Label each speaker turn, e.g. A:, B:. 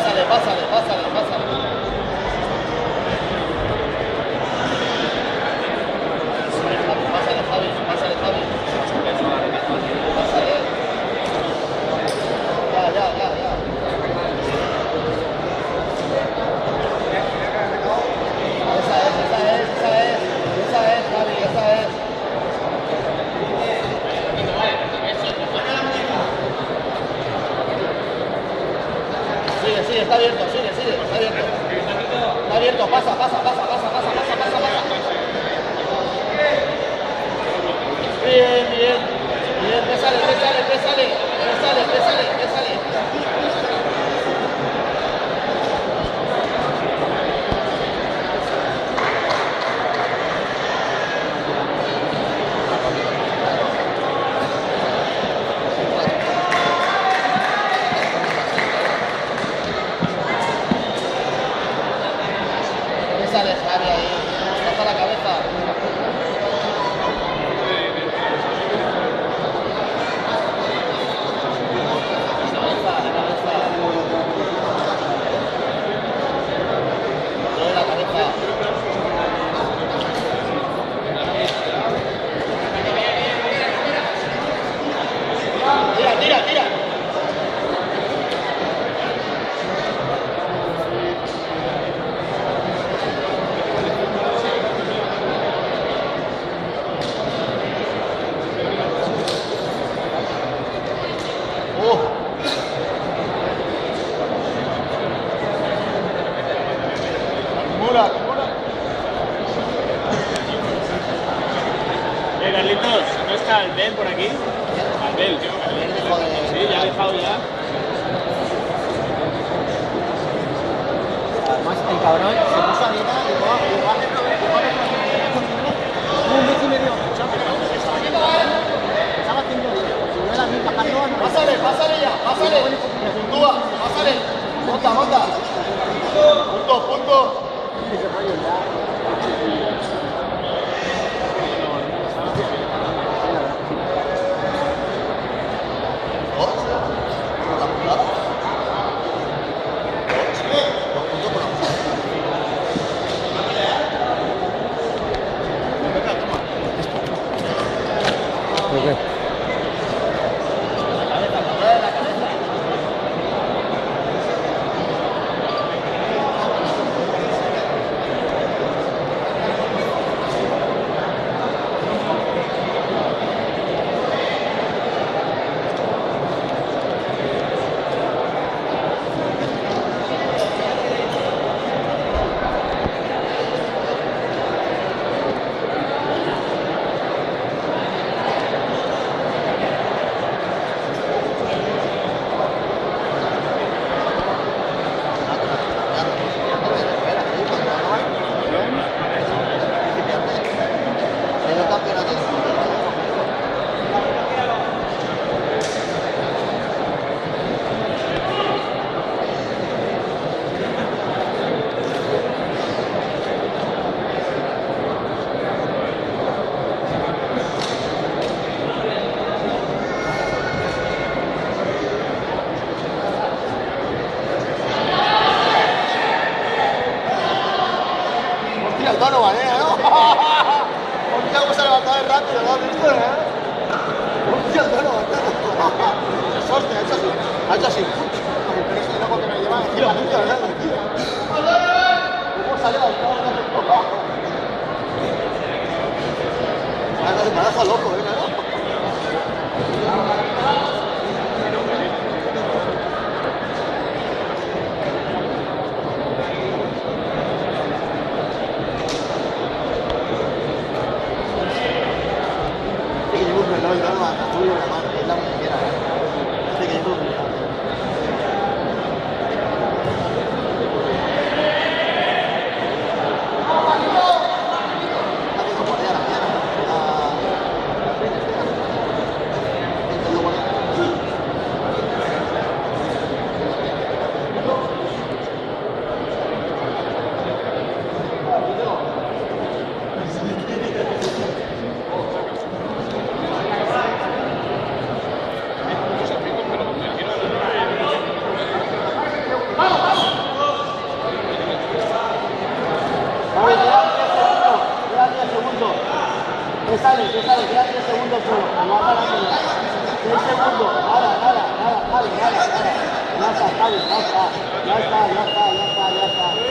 A: Pásale, pásale, pásale, pásale. Pásale, Javi, pásale, Javi. Pásale. Ya. Esa es, Javi, esa es. Sigue, está abierto, está abierto. Está abierto, pasa. Bien, sale. Sale Javi ahí, baja la cabeza. Mueve la cabeza. Tira.
B: Carlitos, ¿no está Albel por aquí? Albel, sí, ya ha dejado ya.
C: Además, el cabrón se puso a dieta y un mes y medio. Estaba haciendo dieta. Si no era bien bajando, no.
A: Pásale ya, puntúa, pásale. Monta. Punto. Donovan, ¿no? Hostia, cómo se ha levantado de rápido, ¿no has visto, Hostia, Donovan, Hostia, ha hecho así. Pero ese loco que me lleva, es que parece, ¿verdad? ¿Cómo se ha levantado? Me ha dejado loco, ¿no? sale, queda 3 segundos solo. No va parando ya. 6 segundos, nada. Ya está, Javi, ya está.